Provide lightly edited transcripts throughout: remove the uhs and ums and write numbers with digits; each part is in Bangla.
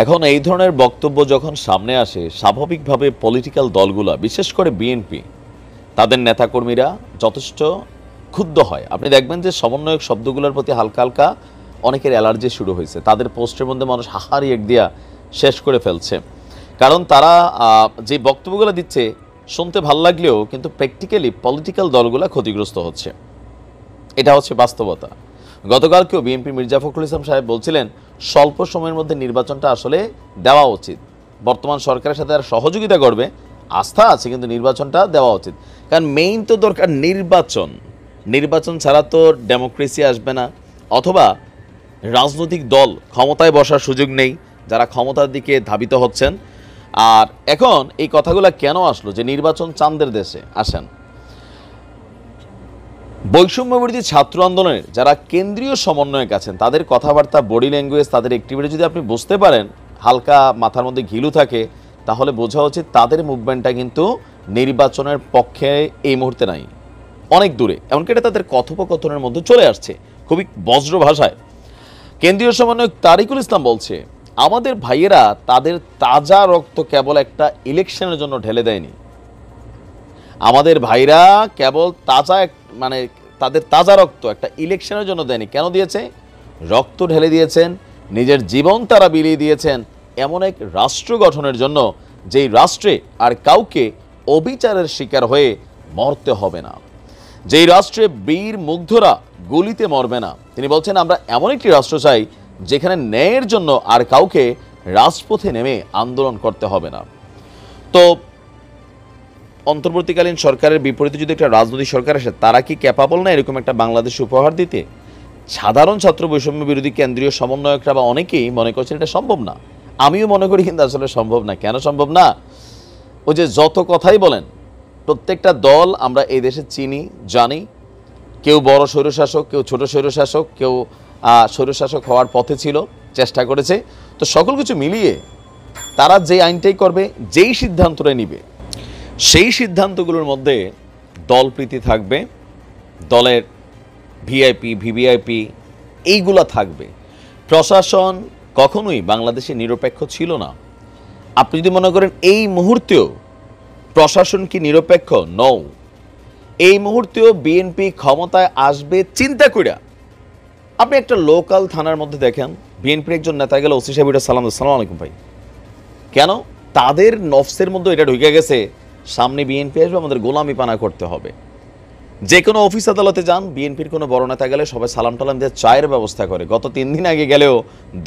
এখন এই ধরনের বক্তব্য যখন সামনে আসে, স্বাভাবিকভাবে পলিটিক্যাল দলগুলা, বিশেষ করে বিএনপি, তাদের নেতাকর্মীরা যথেষ্ট ক্ষুব্ধ হয়। আপনি দেখবেন যে সমন্বয়ক শব্দগুলোর প্রতি হালকা হালকা অনেকের অ্যালার্জি শুরু হয়েছে। তাদের পোস্টের মধ্যে মানুষ হাহারি এক দিয়া শেষ করে ফেলছে, কারণ তারা যে বক্তব্যগুলো দিচ্ছে শুনতে ভাল লাগলেও কিন্তু প্র্যাকটিক্যালি পলিটিক্যাল দলগুলো ক্ষতিগ্রস্ত হচ্ছে। এটা হচ্ছে বাস্তবতা। গতকালকেও বিএনপি মির্জা ফখরুল ইসলাম সাহেব বলছিলেন স্বল্প সময়ের মধ্যে নির্বাচনটা আসলে দেওয়া উচিত, বর্তমান সরকারের সাথে আর সহযোগিতা করবে, আস্থা আছে, কিন্তু নির্বাচনটা দেওয়া উচিত। কারণ মেইন তো দরকার নির্বাচন। নির্বাচন ছাড়া তো ডেমোক্রেসি আসবে না, অথবা রাজনৈতিক দল ক্ষমতায় বসার সুযোগ নেই যারা ক্ষমতার দিকে ধাবিত হচ্ছেন। আর এখন এই কথাগুলো কেন আসলো যে নির্বাচন চাঁদের দেশে? আসেন, বৈষম্যবিরোধী ছাত্র আন্দোলনের যারা কেন্দ্রীয় সমন্বয়ক আছেন তাদের কথাবার্তা, বডি ল্যাঙ্গুয়েজ, তাদের অ্যাক্টিভিটি যদি আপনি বুঝতে পারেন, হালকা মাথার মধ্যে ঘিলু থাকে, তাহলে বোঝা উচিত তাদের মুভমেন্টটা কিন্তু নির্বাচনের পক্ষে এই মুহূর্তে নাই, অনেক দূরে। এমনকি এটা তাদের কথোপকথনের মধ্যে চলে আসছে খুবই বজ্র ভাষায়। কেন্দ্রীয় সমন্বয়ক তারিকুল ইসলাম বলছে, আমাদের ভাইয়েরা তাদের তাজা রক্ত কেবল একটা ইলেকশনের জন্য ঢেলে দেয়নি। আমাদের ভাইরা কেবল তাদের তাজা রক্ত একটা ইলেকশনের জন্য দেয়নি। কেন দিয়েছে? রক্ত ঢেলে দিয়েছেন, নিজের জীবন তারা বিলিয়ে দিয়েছেন এমন এক রাষ্ট্র গঠনের জন্য, যেই রাষ্ট্রে আর কাউকে অবিচারের শিকার হয়ে মরতে হবে না, যেই রাষ্ট্রে বীর মুগ্ধরা গুলিতে মরবে না। তিনি বলছেন, আমরা এমন একটি রাষ্ট্র চাই যেখানে ন্যায়ের জন্য আর কাউকে রাজপথে নেমে আন্দোলন করতে হবে না। তো অন্তর্বর্তীকালীন সরকারের বিপরীতে যদি একটা রাজনৈতিক সরকার আসে, তারা কি ক্যাপাবল না এরকম একটা বাংলাদেশ উপহার দিতে? সাধারণ ছাত্র বৈষম্য বিরোধী কেন্দ্রীয় সমন্বয়করা বা অনেকেই মনে করছেন এটা সম্ভব না। আমিও মনে করি কিন্তু আসলে সম্ভব না। কেন সম্ভব না? ওই যে যত কথাই বলেন, প্রত্যেকটা দল আমরা এই দেশে চিনি, জানি। কেউ বড় স্বৈরশাসক, কেউ ছোট স্বৈরশাসক, কেউ স্বৈরশাসক হওয়ার পথে ছিল, চেষ্টা করেছে। তো সকল কিছু মিলিয়ে তারা যে আইনটাই করবে, যেই সিদ্ধান্তটাই নিবে, সেই সিদ্ধান্তগুলোর মধ্যে দলপ্রীতি থাকবে, দলের ভিআইপি ভিভিআইপি এইগুলা থাকবে। প্রশাসন কখনোই বাংলাদেশে নিরপেক্ষ ছিল না। আপনি যদি মনে করেন এই মুহূর্তেও প্রশাসন কি নিরপেক্ষ? নও। এই মুহূর্তেও বিএনপি ক্ষমতায় আসবে চিন্তা কইরা। আপনি একটা লোকাল থানার মধ্যে দেখেন, বিএনপির একজন নেতা গেলে ওসি সাহেব সালাম আলাইকুম ভাই। কেন? তাদের নফসের মধ্যে এটা ঢুকে গেছে, সামনে বিএনপি আসবে, আমাদের গোলামি পানা করতে হবে। যে কোনো অফিস আদালতে যান, বিএনপির কোনো বড় নেতা গেলে সবাই সালাম টালাম দিয়ে চায়ের ব্যবস্থা করে। গত 3 দিন আগে গেলেও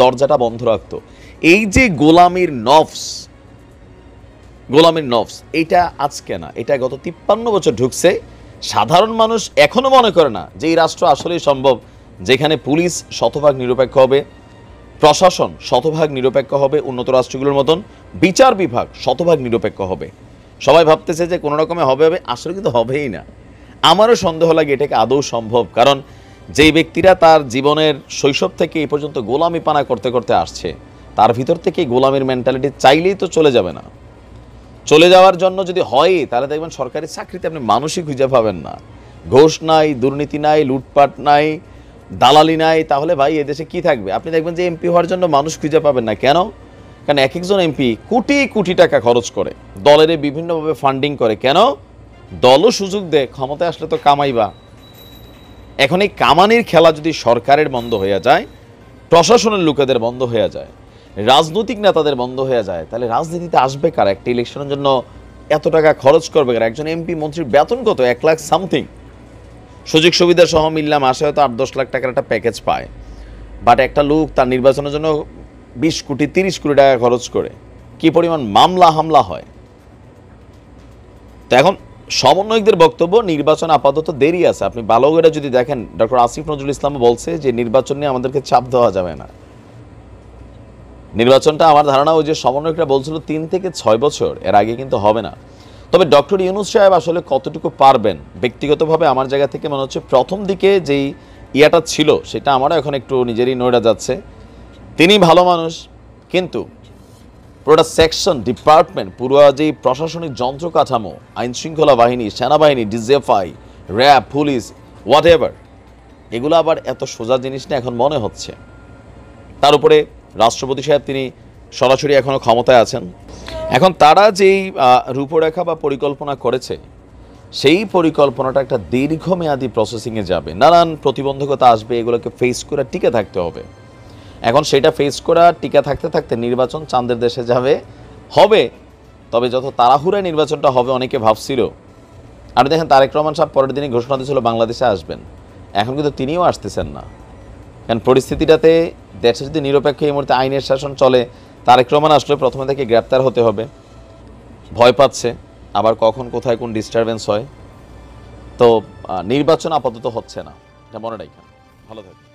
দরজাটা বন্ধ রাখতো। এই যে গোলামির নফস, এটা আজকে না, এটা গত 53 বছর ঢুকছে। সাধারণ মানুষ এখনো মনে করে না যে এই রাষ্ট্র আসলেই সম্ভব, যেখানে পুলিশ শতভাগ নিরপেক্ষ হবে, প্রশাসন শতভাগ নিরপেক্ষ হবে উন্নত রাষ্ট্রগুলোর মতন, বিচার বিভাগ শতভাগ নিরপেক্ষ হবে। সবাই ভাবতেছে যে কোনো রকমে হবে, আসলে কিন্তু হবেই না। আমারও সন্দেহ লাগে এটাকে আদৌ সম্ভব, কারণ যেই ব্যক্তিরা তার জীবনের শৈশব থেকে এই পর্যন্ত গোলামি পানা করতে করতে আসছে, তার ভিতর থেকে গোলামির মেন্টালিটি চাইলেই তো চলে যাবে না। চলে যাওয়ার জন্য যদি হয়, তাহলে দেখবেন সরকারি চাকরিতে আপনি মানুষই খুঁজে পাবেন না। ঘোষ নাই, দুর্নীতি নাই, লুটপাট নাই, দালালি নাই, তাহলে ভাই এদেশে কি থাকবে? আপনি দেখবেন যে এমপি হওয়ার জন্য মানুষ খুঁজে পাবেন না। কেন? কারণ এক একজন এমপি কোটি কোটি টাকা খরচ করে, দলের বিভিন্নভাবে ফান্ডিং করে। কেন? দলও সুযোগ দেয়, ক্ষমতায় আসলে তো কামাইবা। এখন এই কামানির খেলা যদি সরকারের বন্ধ হয়ে যায়, প্রশাসনের লোকেদের বন্ধ হয়ে যায়, রাজনৈতিক নেতাদের বন্ধ হয়ে যায়, তাহলে রাজনীতিতে আসবে কারা? একটা ইলেকশনের জন্য এত টাকা খরচ করবে কারা? একজন এমপি মন্ত্রীর বেতন কত? 1 লাখ সামথিং। সুযোগ সুবিধা সহ মিললাম মাসে হয়তো 8-10 লাখ টাকার একটা প্যাকেজ পায়। বাট একটা লোক তার নির্বাচনের জন্য 20 কোটি 30 কোটি টাকা খরচ করে, কি পরিমাণ মামলা হামলা হয়। তো এখন সমন্বয়কদের বক্তব্য, নির্বাচন আপাতত দেরি আছে। আপনি ভালো করে যদি দেখেন, ডক্টর আসিফ নজরুল ইসলামও বলছে যে নির্বাচন নিয়ে আমাদেরকে চাপ দেওয়া যাবে না। নির্বাচনটা আমার ধারণা ওই যে সমন্বয়করা বলছিল 3 থেকে 6 বছর, এর আগে কিন্তু হবে না। তবে ডক্টর ইউনূস সাহেব আসলে কতটুকু পারবেন, ব্যক্তিগতভাবে আমার জায়গা থেকে মনে হচ্ছে প্রথম দিকে যেই ইয়াটা ছিল সেটা আমারও এখন একটু নিজেরই নড়ে যাচ্ছে। তিনি ভালো মানুষ, কিন্তু পুরোটা সেকশন, ডিপার্টমেন্ট, পুরো যেই প্রশাসনিক যন্ত্র কাঠামো, আইনশৃঙ্খলা বাহিনী, সেনাবাহিনী, DGFI, RAB, police, what ever, এগুলো আবার এত সোজা জিনিস না এখন মনে হচ্ছে। তার উপরে রাষ্ট্রপতি সাহেব তিনি সরাসরি এখনো ক্ষমতায় আছেন। এখন তারা যেই রূপরেখা বা পরিকল্পনা করেছে, সেই পরিকল্পনাটা একটা দীর্ঘমেয়াদী প্রসেসিংয়ে যাবে, নানান প্রতিবন্ধকতা আসবে, এগুলোকে ফেস করে টিকে থাকতে হবে। এখন সেটা ফেস করা টিকে থাকতে থাকতে নির্বাচন চাঁদের দেশে যাবে, হবে। তবে যত তাড়াহুড়ায় নির্বাচনটা হবে অনেকে ভাবছিল। আপনি দেখেন তারেক রহমান সাহেব পরের দিনই ঘোষণা দিয়েছিল বাংলাদেশে আসবেন, এখন কিন্তু তিনিও আসতেছেন না। কারণ পরিস্থিতিটাতে দেশে যদি নিরপেক্ষ এই মুহূর্তে আইনের শাসন চলে, তারেক রহমান আসলে প্রথমে থেকে গ্রেপ্তার হতে হবে, ভয় পাচ্ছে আবার কখন কোথায় কোন ডিস্টারবেন্স হয়। তো নির্বাচন আপাতত হচ্ছে না, এটা মনে রাখবেন। ভালো থাকবেন।